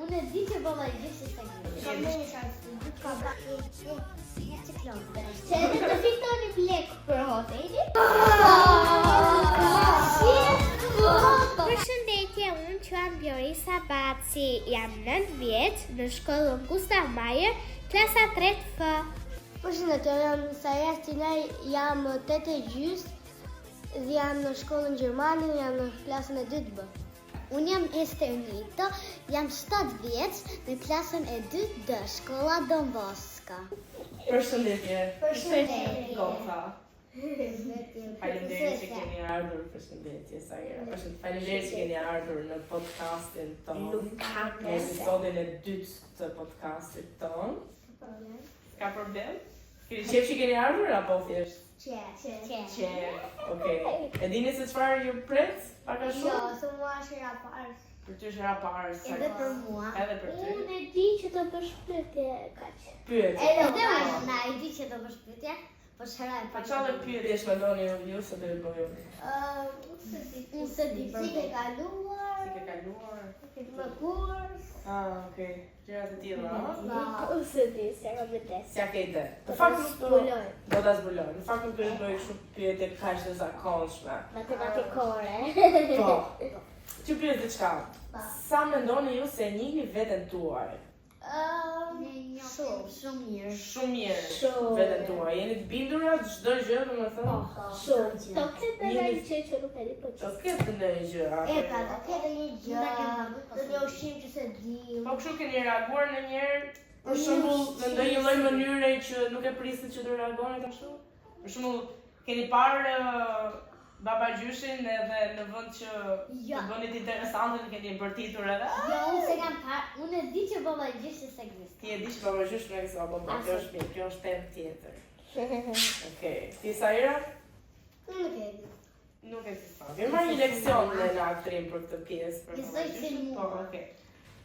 unë e di që baba i gjithë se Se edhe të fitoni blek për hotelin. Përshëndetje, unë quam Bjorisa Baci, jam 9 vjeç në shkollën Gustav Mahler, klasa 3F. Përshëndetje, jam Saja Stilaj, jam 8 e gjys dhe jam në shkollën Gjermane, jam në klasën e 2B. Unë jam Ester Nito, jam 7 vjeç në klasën e 2D, shkolla Don Bosco. Përshëndetje. Përshëndetje. Goca. Faleminderit që keni ardhur, përshëndetje Saja. Faleminderit që keni ardhur në podcastin tonë. Në episodin e 2 të podcastit tonë. Ka problem? Keni qef që keni ardhur apo thjesht? Qe. Okej. E dini se çfarë ju pret? Pak a shumë? Jo, se mua është hera parë. Për ty është hera parë. Edhe për mua. Edhe për ty. Unë e di që të bësh pyetje kaq. Pyetje. Edhe unë na e di që të bësh pyetje, po shëra e Pa çfarë pyetjesh mendoni ju se do të bëjmë? Unë se di si ke kaluar, Si ke kaluar? me kurs. Okej. Gjërat e tilla, ha? Unë se di, se kam vërtet. Si a ke ide? Në fakt nuk Zbuloj. do ta zbuloj. Në fakt nuk do të bëj kështu pyetje kaq të zakonshme. Matematikore. Po. Që pyet diçka. Sa mendoni ju se njihni veten tuaj? Shumë mirë. Shumë mirë. Shumë. Veten tuaj. Jeni të bindura çdo gjë, domethënë? Shumë. Do këtë dhe një që nuk e di po Do ketë ndonjë gjë. E ka, do ketë një gjë, do një ushqim që se di. Po kështu keni reaguar ndonjëherë? Për shembull, në ndonjë lloj mënyre që nuk e prisni që do reagoni ashtu? Për shembull, keni parë baba gjyshin edhe në vend që të bënit interesante në keni bërtitur edhe? Jo, unë se kam parë, unë e di që baba i gjithë se ekziston. Ti e di që baba gjysh me kësa baba, kjo është mirë, kjo është temë tjetër. Okej, ti Saira? Nuk e di. Nuk ekziston. Kemi marrë një leksion në aktrim për këtë pjesë. Për Besoj baba se gjyshin? mua. Po, okej.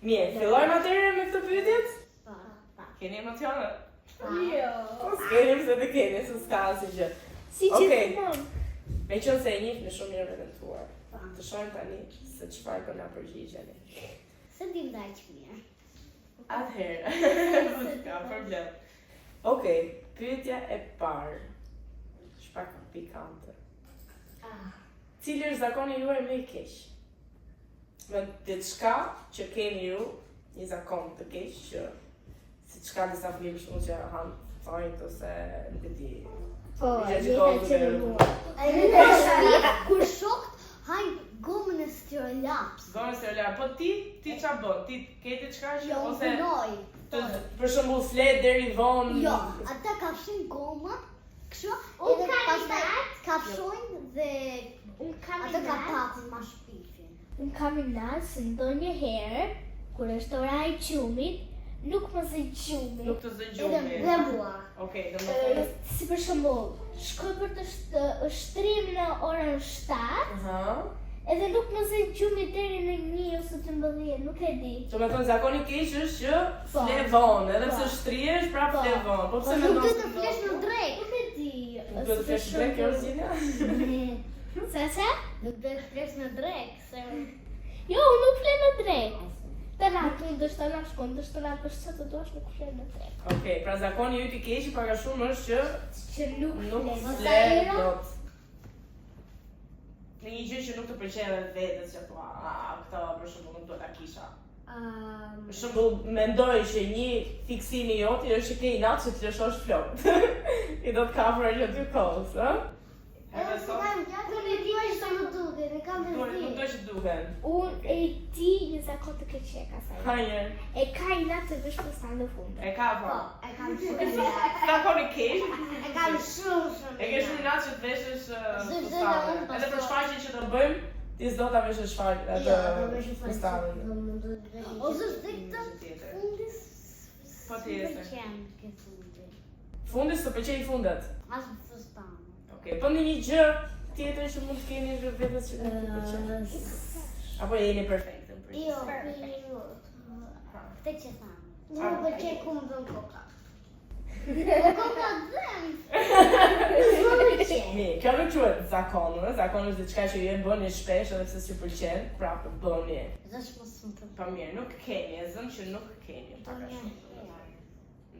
Mirë, fillojmë atëherë me këtë pyetjet? Keni emocione? Jo. Po s'keni pse të keni, se s'ka asnjë gjë. Si që Okej. të mom. Me qënë se e njihni shumë mirë veten tuaj. Të shohim tani se çfarë do na përgjigjeni. Se di ndaj që mirë. Atëherë, s'ka problem. Okej, pyetja e parë. Shpak pikante. Cili është zakoni juaj më i keq? Me diçka që keni ju, një zakon të keq që si çka disa fëmijë për shkak që han thojnë ose nuk e di. Po, Gjithë që në mua. Kur shokët hajnë gomën e styrolaps. Gomën e styrolaps. Po ti ç'a bën? Ti ke diçka që Jo, ose punoj. për shembull flet deri vonë? Jo, ata kafshin gomën, kështu, edhe pastaj kafshojnë dhe ata ka papin ma shpifin. Unë kam inas se ndonjëherë, kur është ora e qumit, nuk më zë qumit. Nuk të zë gjumi. Dhe mua. Okej, domethënë. Si për shembull, shkoj për të shtrim në orën 7, edhe nuk më zë gjumi deri në 1 ose 12, nuk e di. Domethënë zakoni keq është që fle vonë, edhe pse shtrihesh prapë fle vonë. Po pse mendon? Nuk do të flesh në drek. Nuk e di. Nuk do të flesh në drek, kjo është gjinja? Se? Nuk do të flesh në drek, se... Jo, nuk fle në drek. Të ratë, ndështë të nga shkon, ndështë të nga përshë të dosh nuk fle në drek. Okej, pra zakoni ju t'i keq pak a shumë është që nuk fle dot. Në një gjë që nuk të pëlqen vetes që thua, këtë për shembull nuk do ta kisha. Për shembull, mendoj që një fiksimi joti është që ke inat që të lëshosh flokët. I do të kapur ajo dy kohës, ë? Edhe se kam gjatë, unë e di që sa më duket, e kam Nuk do që duken. Unë e di një zakon të keq që e ka sa. Hajër. E ka inat të vesh për sa në fund. E ka po. E kam shumë. Zakoni keq. E kam shumë. E ke shumë inat që të veshësh Zë, fustanin. Edhe për shfaqjen që do bëjmë, ti s'do ta veshësh shfaqjen atë fustanin. Ose këtë fundis. Po ti je. Këtë fundis. Fundis të pëlqej fundet. As fustan. Okej, po një gjë tjetër që mund të keni në vetes që nuk të pëlqen. Apo jeni perfekte në përgjithësi? Jo, këtë që thamë. Nuk më pëlqej ku më bën koka. Koka dhem. Mirë, kjo nuk quhet zakon, ëh? Zakon është diçka që ju e bëni shpesh edhe pse s'ju pëlqen, prapë bëni. Zash mos më të Po mirë, nuk keni, e zëm që nuk keni. ndonjëherë.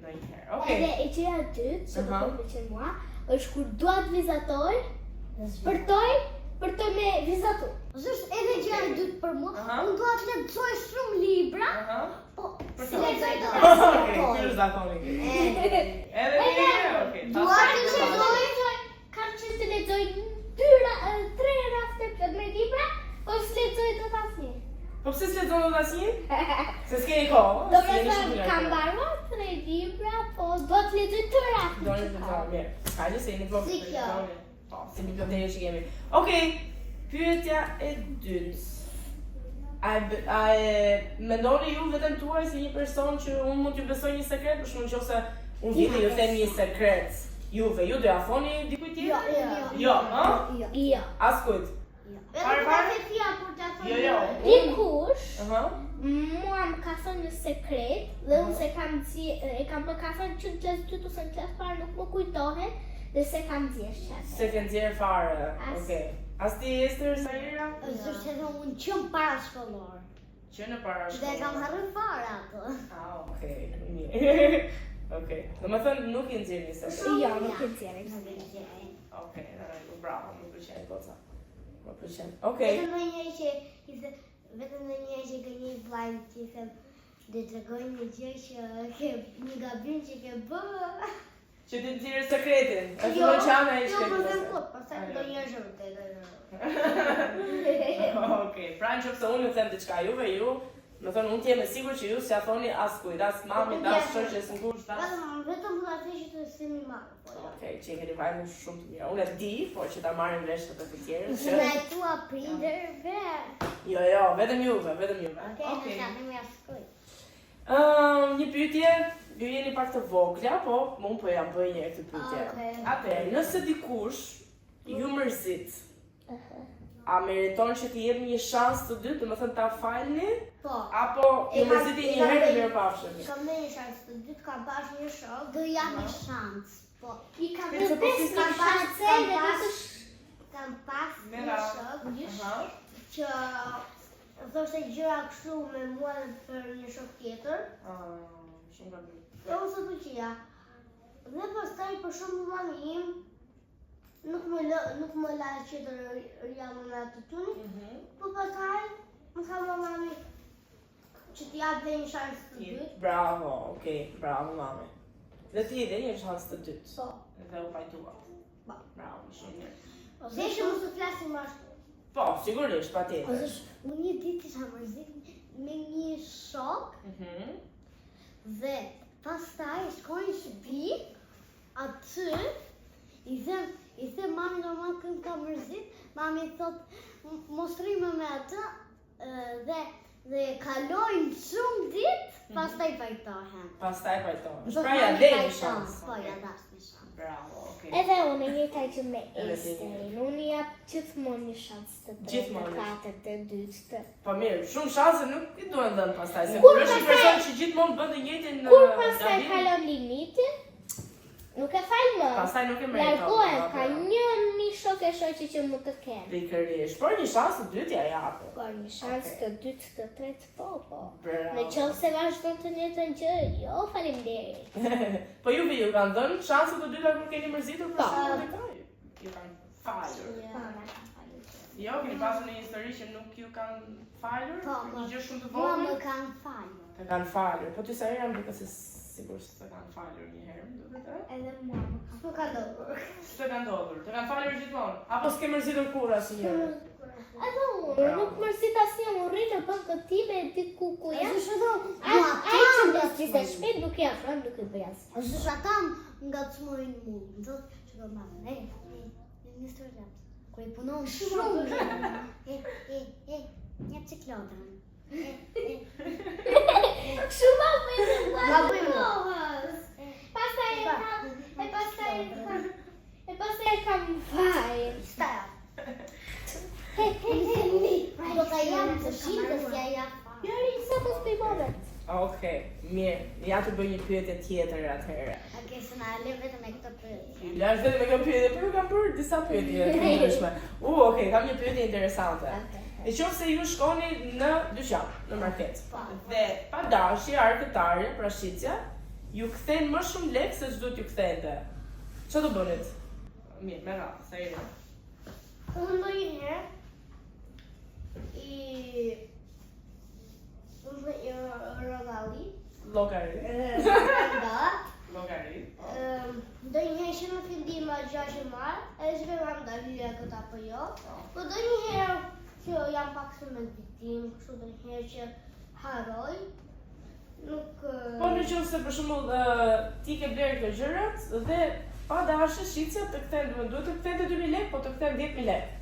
Ndonjëherë. Edhe Okej. e qeja dytë, që Aha. më pëlqen mua, është kur dua të vizatoj, për të me vizator. Është edhe gjëja e dytë për mua. Aha. Unë dua të lexoj shumë libra, Aha. po Për si të- lexoj dot. Okej, ky është zakoni. Edhe mirë, okej. Dua pastaj të do lexoj, vazhdoj. Kam qenë të lexoj 3 rafte plot me libra, po s'lexoj dot asnjë. Po pse s'lexon dot asnjë? Se s'keni kohë. Do me s'keni shumë thënë, mirë kam kohë. mbaruar 3 libra, po do të lexoj 3 rafte. Doni të thonë mirë. Ka që se jeni vogël. Si kjo? Po, si biblioteke që kemi. Okej, pyetja e dytë. A e mendoni ju vetëm tuaj si një person që unë mund t'ju besoj një sekret, për shkak nëse unë vite ju them një sekret. Juve, ju do ja thoni dikujt tjetër? Jo, ha? Jo. Askujt. Vetëm profecia për ta thënë. Jo. Dikush Aha. mua më ka thënë një sekret dhe unë se kam më ka thënë që në klasë 2 ose në klasë parë nuk më kujtohet dhe se kam nxjerr qatë. Se ke nxjerr fare. As- Okej. As ti Ester Saira? Është edhe unë qëm para shkollor. Që në para Dhe shkollës. kam harruar fare ato. Ah, okej. Mirë. Okej. Domethënë nuk i nxjerr një sekret. Jo, nuk e nxjerr. Okej, bravo, më pëlqen goca. Më pëlqen. Okej. Vetëm ndonjëherë që ke një vllaj që them dhe tregoj një gjë që ke një gabim që ke bërë. Që ti nxjerr sekretin. E fillon çana ai Jo, shkëlqy. po them kot, pastaj ndonjëherë zhurtë. Okej, pra nëse unë ju them diçka juve, ju, më thonë unë t'jem e sigurt që ju s'ja thoni as kujt, as mamit, as shoqes në kush, as. Vetëm për atë që të semi marrë. Okej, që i keni vajtur shumë të mirë. Unë e di, por që ta marrim vesh të të tjerë. Në e tua prindërve. Jo, vetëm juve, vetëm juve. Okej, në shatim ja shkoj. Një pyetje, ju jeni pak të vogla, po unë po ja bëj një këtë pyetje. Okej. Atëherë, nëse dikush ju mërzit, a meriton që t'i jep një shans të dytë, domethënë ta falni, Po. apo ju mërziti një herë dhe mirëpafshim? Kam në një shans të dytë, kam pas një shok. Do jam një shans. Po. I kam Pse të po si pesë kam një pas- shanse kam dhe pas- nëse Kam pas një Mera. shok Aha. që thoshte gjëra kështu me mua dhe për një shok tjetër. Shumë gabim. Dhe unë së pëlqija. Dhe pastaj për shumë mami im nuk më la qëtër jam në atë tuni, po pastaj më tha mami që t'i jap dhe një shans të dytë. Bravo, okej, bravo mami. Dhe ti dhe një shans të dytë. Po. Dhe u pajtua. Po. Bravo, shumë mirë. Dhe që mos të flasim ashtu. Po, sigurisht, patjetër. Unë një ditë isha mërzit me një shok dhe pastaj shkoj në shtëpi, aty i them mami normal kënd ka mërzit, mami thot mos rrime me atë dhe kalojnë shumë ditë, pastaj pajtohen. Pastaj pajtohesh. Do Pra ja mami dhe një pajton. shans. Po, ja dash një shans. Bravo, okej. edhe unë e njëjta që me Edhe ti. Esterin. Unë jap gjithmonë një shans të tretë, Gjithmonë. të katërt, të dytë, të. Po mirë, shumë shanse nuk i duhen dhënë pastaj, se Kur kur është një pastaj- person që gjithmonë bën të njëjtin Kur pastaj gabim, kalon limitin, nuk e fal më. pastaj nuk e meriton. Largohet, ka një shok e shoqe që më të kenë. Pikërisht, por një shans të dytë ja jape. Por një shans Okej. të dytë, të tretë, po. Bravo. Në qovë se vazhdon të njëjtën gjë, jo, faleminderit. Po juve ju kanë dhënë shanse të dyta kur keni mërzitur për Po. shkak të kësaj? Ju kanë falur. Jo, keni pasur një histori që nuk ju kanë falur? Po, Një gjë shumë të Mua më vogël? kanë falur. Të kanë falur. Po ty sa herë jam duke se sigurisht të kanë falur një herë, më duket ë? Edhe mua më kanë. S'po ka ndodhur. S'të kanë ndodhur. Të kanë falur gjithmonë. Apo s'ke mërzitur kur asnjëherë? Edhe unë, nuk mërzit asnjë, unë rri në bankën time e di ku jam. Është shumë Ai që më zgjidhe shpejt nuk i afron, nuk i bëj asgjë. Është ata ngacmojnë mua. Do të shkoj mama. Një histori. Kur i punon shumë. Një ciklodën. Shumë më Ma bëjmë. Pastaj e kam vaj. Stara. Do ta jam të shindës ja ja. Jori, sa po s'pi moment. Okej, mirë. Ja të bëj një pyetje tjetër atëherë. Okej, se na le vetëm me këtë pyetje. Lash vetëm me këtë pyetje, por kam bërë disa pyetje të ndryshme. Okej, kam një pyetje interesante. E qoftë se ju shkoni në dyqan, në market, dhe pa dashje arkëtarja, pra shitja, ju kthejnë më shumë lekë se ç'duhet ju kthente. Çfarë do bënit? Mirë, me radhë, sa jeni. Unë ndonjëherë Rogali. Llogari. Ndonjëherë që në fillim a gjashtë marr, e zhvillam dalë lekët apo jo. Po ndonjëherë që jam pak shumë me vitim, kështu ndonjëherë që harroj. Nuk Po në qoftë se për shembull ti ke blerë këto gjërat dhe pa dashje shitja të kthen, duhet të kthente 2000 lekë, po të kthen 10.000 lekë.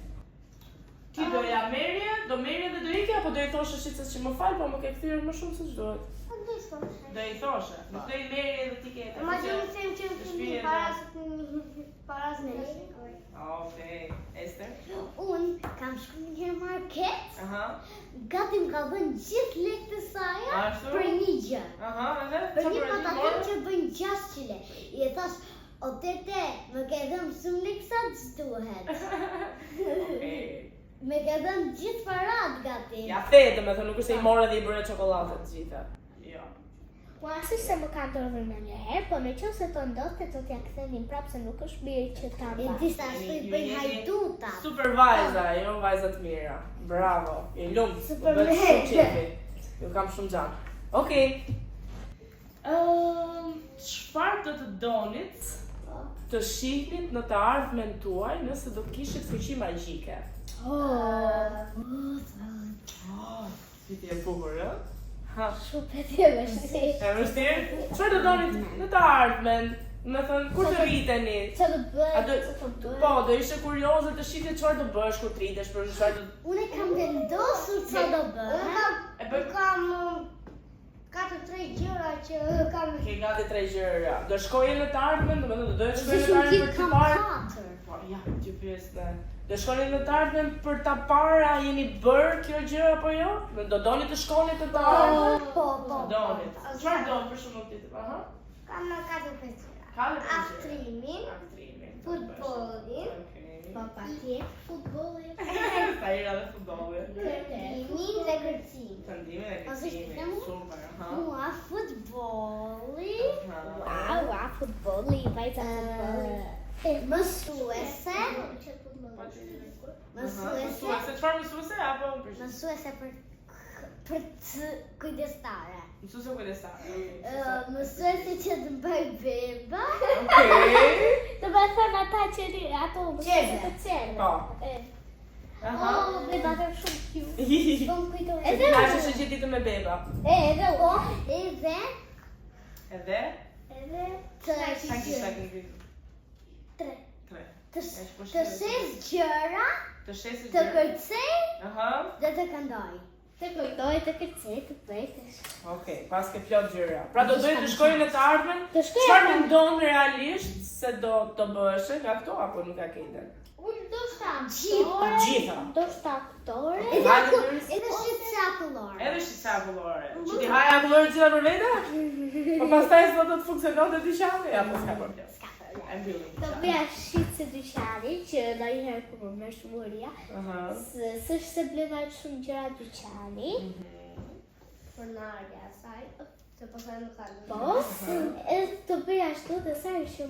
Ti do ja merrje, do merrje dhe do ikje apo do i thoshe shitës që më fal, po më ke kthyer më shumë se ç'duhet. Do i thoshe, nuk do i merrje dhe ti ke. Ma që më them që fillim para se të shkoj. Okej, Ester. Unë kam shku një market, Aha. gati më ka dhënë gjithë lekët e saj Ashtu? për një gjë. Aha, edhe Për një çfarë patatë që bëjnë 600 lekë. I e thash, o tete, më ke dhënë shumë lekë sa ç'duhet. Okej. Me ke dhënë gjithë parat gati. Ja the, me thënë nuk është se i morë dhe i bëre çokoladë të gjitha. Jo. Po ashtu se më ka ndodhur ndonjëherë, po në qoftë se të ndodhte do t'ja kthenin prapë se nuk është mirë që ta E mbaj. disa ashtu i bëjnë hajduta. Super vajza, jo vajza të mira. Bravo. Je lumt. Super Bëhet mirë. shumë qefi. Ju kam shumë gjan. Okej. Çfarë do të donit të shihnit në të ardhmen tuaj nëse do të kishit fuqi magjike? Ti e bukur, ë? Ha. Shumë e vështirë. E vështirë? Çfarë do donit në të ardhmen? Me thënë, kur të rriteni? Çfarë do A bëj? do, Çfarë do bëj? po, do ishte kurioze të shihje çfarë do bësh kur të rritesh, për çfarë do. Unë kam vendosur çfarë do bëj. E bë Kam 4-3 gjëra që kam ke gati 3 gjëra. Do shkojë në të ardhmen, domethënë do të shkojë në të Shumë ardhmen gjithë për të kam parë. 4. Po, ja, ti pyesne. Do shkoni në të ardhmen për ta parë, a jeni bër kjo gjë apo jo? Do doni të shkoni të të ardhmen? Po. Doni. Çfarë do për shembull ti? Aha. kam 4-5 gjëra. Ka dhe Aktrimin, futbollin, Okej. Po patjetër futbolli. Sa ira dhe futbolli. këndimin dhe kërcimin. Këndimin e Ose kërcimit. shpitemu? Super, aha. Mua futbolli. Aha. Wow, futbolli, vajza futbolli. Mësuese. Mësuese, çfarë mësuese apo Mësuese për të kujdestare. mësuese kujdestare. Mësuese që të bëj beba. Okej. Do të thënë ata që ato Qeve. të qeve. Po. E. Aha. Oh, beba të shumë cute. Po më kujtoj. Edhe Na është që ditë me beba. edhe Po, edhe Edhe të sa kisha këngë. Tre. 3. Të shes gjëra, Të shesit të gjë. kërcej Aha. dhe të këndoj. të kujtoj të kërcej të bëjtesh. Okej, pas ke plot gjëra. Pra do doje të shkojë në të ardhmen? Të shkojë Çfarë mendon realisht se do të bësh nga këto apo nuk ka këndë? Unë do shta Gjitha. Gjitha. Do shta aktore. Edhe shqetësakullore. Edhe shqetësakullore. Që ti haja akullore gjitha për vete? Po pastaj s'do të funksionon të dyqani? Ja, po s'ka problem. E mbyllim. Do bëja shqit se dyqani që ndonjëherë kur më merr shmuria, Aha. s'është se bleva shumë gjëra dyqani. Për narja asaj, se pastaj nuk ka. Po, edhe të bëja ashtu dhe sa që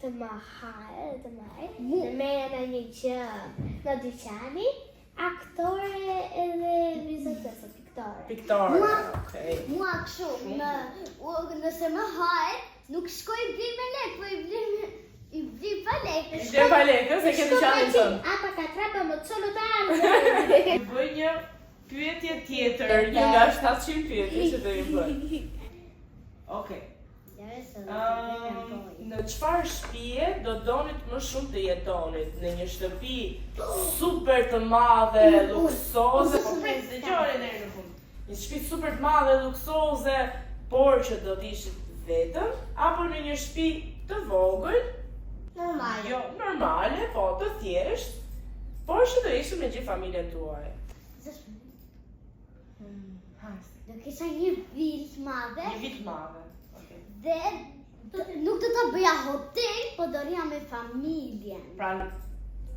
të më hajë, të më hajë, në merja në një gjë në dyqani, aktore edhe vizitese, piktore. Piktore. Okej. Mua kështu, nëse më hahet, nuk shkoj i bli me lek, po i bli pa lek. Ishte pa lekë, se ke dyqanin tënd. Apa ka trapa më të sono të ardhë. Bëj një pyetje tjetër, një nga 700 pyetje që do i bëj. Okej. Në çfarë shtëpie do donit më shumë të jetonit? Në një shtëpi super të madhe, luksoze, po prit, dëgjoni deri në fund. Një shtëpi super të madhe, luksoze, por që do të ishit vetëm, apo në një shtëpi të vogël, Normale. jo normale, po të thjesht, por që do ishit me gjithë familjen tuaj. Do kisha një vilë të madhe Një vit madhe. Okej. dhe nuk do ta bëja hotel, po do rria me familjen. Pra,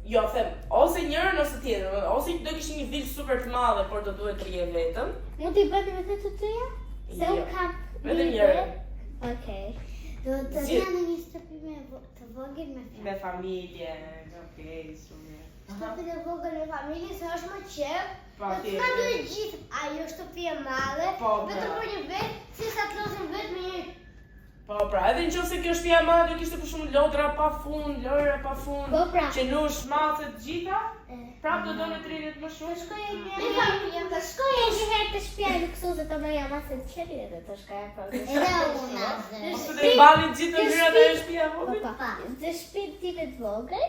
jo, them, ose njërën ose tjetrën, ose do kishte një vilë super të madhe, por do duhet të rije vetëm. Mund t'i bëni me të tyja? Se Jo. unë kam Vetëm njërën. Okej. Do të rria në një shtëpi të vogël me familje. Me familje, okej, shumë mirë. Shtëpi të vogël me familje se është më qep. Pa Do të kanë të gjithë ajo shtëpi e madhe, Po, vetëm bra. për një vetë, si sa të losin vetë me një. Po, pra, edhe nëse kjo shtëpia e madhe do kishte për shumë lodra pa fund, lojra pa fund, Po, pra. që nush macet gjitha, prap do donë të rritet më shumë. Me familje, të Shkoja një herë të shtëpia e luksoze të mëja masën të qeli edhe të shkoja për Edhe unë atë. Ose do i balin gjithë të hyrat e shtëpia e vogël. Dhe shtëpinë time të vogël,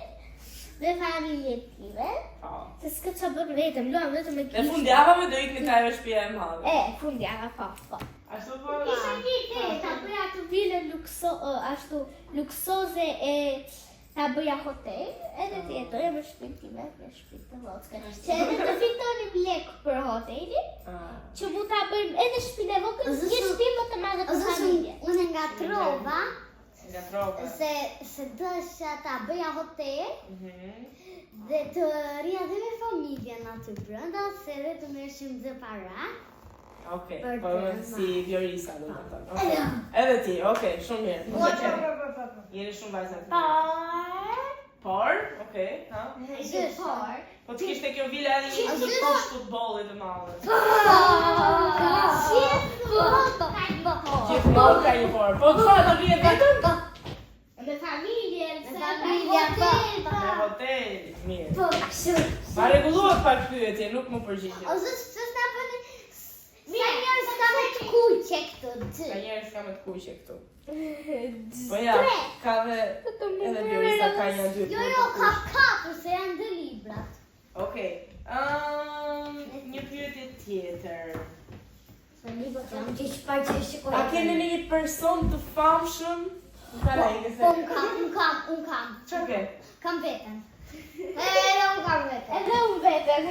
dhe familje time, Po. se s'ka që bërë vetëm, luam vetëm me Dhe fundjavave do ikni të ajo shtëpia e madhe. Fundjava, po. Ashtu po. Isha një ide, ta bëja të vile ashtu luksoze e ta bëja hotel, edhe të jetoja me shtëpinë time, me shtëpinë të vockë. Që edhe të fitonim lek për hotelin, që mu ta bëjmë edhe shtëpinë e vogël, një shtëpi më të madhe për Ose familje. unë nga trova Nga trova. se dëshja ta bëja hotel Mhm. dhe të rria dhe me familjen aty brenda, se edhe të merrshim dhe para. Okej, Për po të si Viorisa do të thonë. Okej. Edhe ti, okej, shumë mirë. Jeni shumë vajza. Por, okej, ha? Po të kishte kjo vila edhe një të poshtë futbollit të madhe. Gjithmonë ka një por. Po çfarë do vjen vetëm? Me familje, Me hotel, mirë. Po, kështu. Ma rregullohet pak pyetje, nuk më përgjigjet. Ose s'na bëni sa njerëz ka me të kuqe këtu. Ka njerëz ka me të kuqe këtu. Po ja, ka dhe edhe Viorisa ka një dy. Jo, ka katër se janë dhe librat. Okej. Një pyetje tjetër. A keni një person të famshëm? Po, unë kam. Çfarë ke? Kam veten. Edhe unë kam vetë. Edhe unë vetën.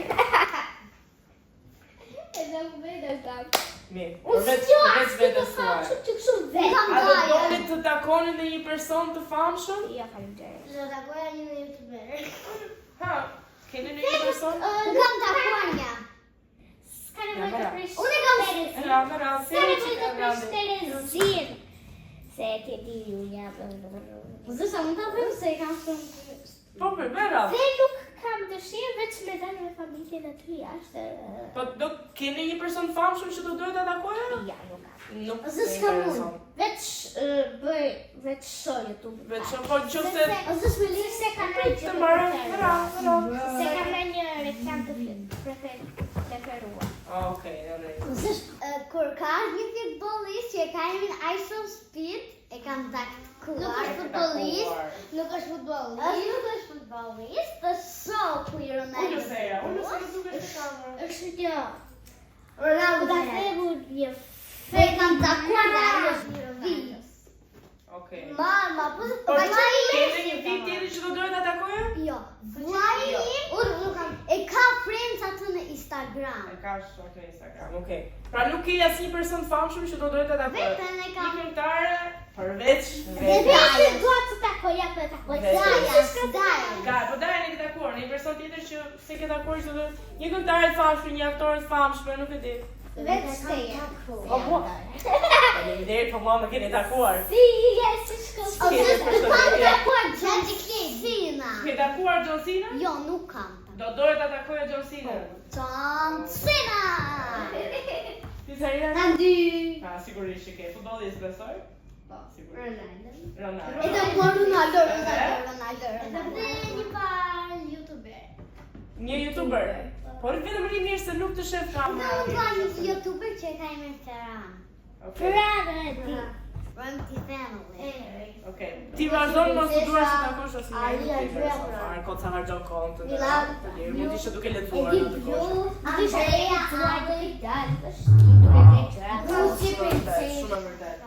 Edhe unë vetën kam. Mirë. Unë Përveç s'jo përveç asë vetes të famë tuaj. që të këshu vetë. Kam A do daje. doni të takoni në një person të famshëm? Ja, faleminderit. Do takoja një youtuber. Ha, keni në një person? Unë kam takuar një. S'ka nevojë të prish. Unë kam Randa, S'ka nevojë të prish Terezin. Se ti di ju jam. Po zështa mund ta bëjmë se kam shumë. Po për bera. Dhe nuk kam dëshirë veç me dalë me familjen e ty jashtë. Po do keni një person të famshëm që do duhet ta takoja? Ja, nuk kam. Nuk. Ose s'ka intereson. Veç shoh YouTube. Veç po nëse Ose s'me Se kam në të gjë marrë, Se kam në një reklam të preferuar. Okej, në Ose kur ka një futbollist që ka emrin Ison Speed, e kam takuar. Nuk është futbollist, nuk është futbollist. Nuk është futbollist, po shoku i Ronaldo. Unë se duket në kamerë. Është një Ronaldo da ka themu një e kam takuar dhe ai është një Ronaldo. Okej. Mama, po se Por vllai keni një vit tjetër që do duhet ta takoja? Jo, vllai im unë nuk kam. e ka friends aty në Instagram. E ka shumë në Instagram, okej. Pra nuk ke asnjë person të famshëm që do duhet ta takoja? Vetën e Një kam. këngëtare përveç Dhe vetë. Vetë dua të takoj, ja të takoj. Daja. Ka, po Daja e ke takuar, një person tjetër që se ke takuar që do duhet një këngëtare të famshëm, një aktor të famshëm, nuk e di. Vetë steja. Po po. Faleminderit, po mua më keni takuar. Si, si shko. Keni personalitet. Takuar John Cena. Ke takuar John Cena? Jo, nuk kam. Do dohet ta takoja John Cena. John Cena. Ti sa jera? Kanë dy. Pa, sigurisht që ke. Futbollist besoj? Po, sigurisht. Ronaldo. Edhe po Ronaldo. Dhe një par youtuber. Një youtuber. Por vetëm ri mirë se nuk të shef Unë kamerën. ka një youtuber që e ka emrin Ferran. Okej. Run the family. Okej. Ti vazhdon mos të duash të takosh asnjë. Ali Andrea. Ko ca harxhon kohën të Mila. mund të ishe duke lexuar në të kohë. Andrea. Shumë e vërtet.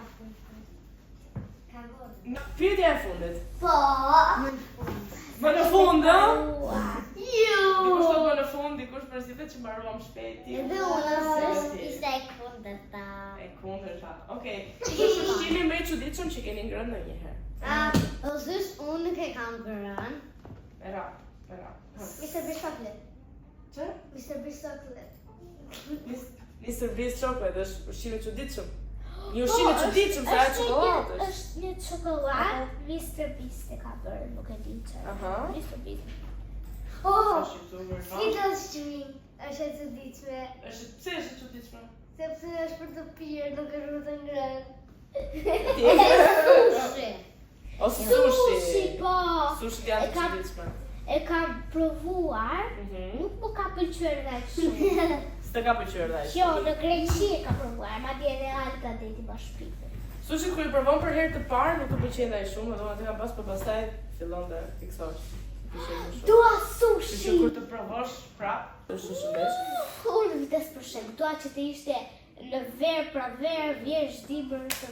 Pyetja e fundit. Po. Më në fund, ë? Ju. Dikush thot më në fund, dikush përgjithë që mbaruam shpejt. Edhe unë ishte e kundërta. E kundërta. Okej. Kush është ushqimi më i çuditshëm që keni ngrënë ndonjëherë? Unë nuk e kam ngrënë. Era. Mr. Beast chocolate. Çe? Mr. Beast chocolate. Mr. Beast chocolate është ushqim i çuditshëm. Një ushqim i çuditshëm sa e çokoladës. Është një çokoladë, Mr. Beast e ka bërë, nuk e di çfarë. Aha. Mr. Beast. Oh, Shqiptuar, Skittles shmi. Është e çuditshme. Pse është e çuditshme? Sepse është për të pirë, nuk është për të ngrënë. Sushi. O sushi. Po. Sushi janë të çuditshme. E kam provuar, nuk më ka pëlqyer nga shumë. S'të ka pëlqyer daj. Jo, në Greqi e ka provuar, madje edhe Alta deti bashkëpritur. Sushi kur i provon për herë të parë nuk të pëlqen ndaj shumë, domethënë kam pas për pastaj fillon të fiksosh. Dua Që sushi! kur të provosh prap, është shëndesh. Unë vites për shemb, dua që të ishte në ver pra ver, vjesh dimër të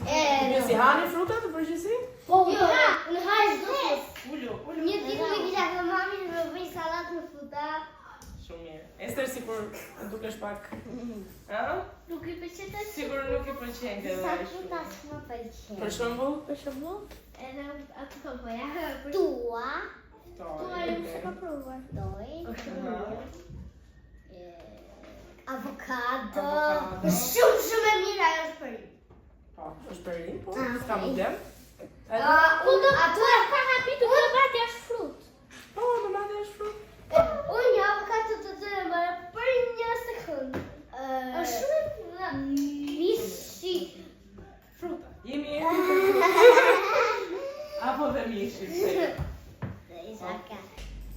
Ju si hani fruta të përgjithësi? Po, Jo, në hajë zdes. Ulu. Një ditë me kisha të mami në bëj salat me fruta. Shumë mirë. Ester sikur dukesh pak. Ë? Nuk i pëlqen të Sigur nuk i pëlqen këtë Sa vaj fruta shumë. s'më pëlqen. Për shembull? për shembull, edhe atë po bëja. Tua, dua jo se ka provuar. doj, avokado. Avokado. Shumë e mirë ajo është për ju. Po, është për rin, po. Ah, S'ka okay. problem. Ato Ka habitur të vati është frut. Po, domethënë është frut. unë një avokado të të bërë për një sekundë. Është shumë mishi. Fruta. Jemi apo dhe mishi.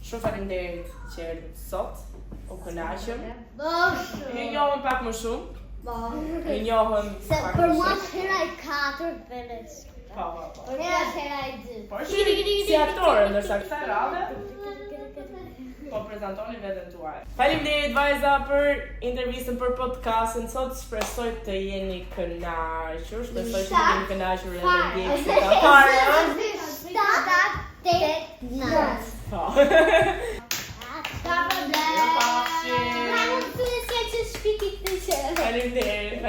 Shumë faleminderit që erdhët sot. U kënaqëm. Bosh. Ju njohëm pak më shumë. Ju njohëm Se pak për më mua shumë. është hera e 4 vetes. Po. Për mua është hera e 2. Po është si aktore, ndërsa kësaj radhe po prezantoni veten tuaj. Faleminderit vajza për intervistën për podcastin sot. Shpresoj të jeni kënaqur, shpresoj të jeni kënaqur edhe ndjekësit e parë. 7, 8, 9. Po. Ka problem. Mirupafshim. Nuk të se që shpikit të që. Faleminderit.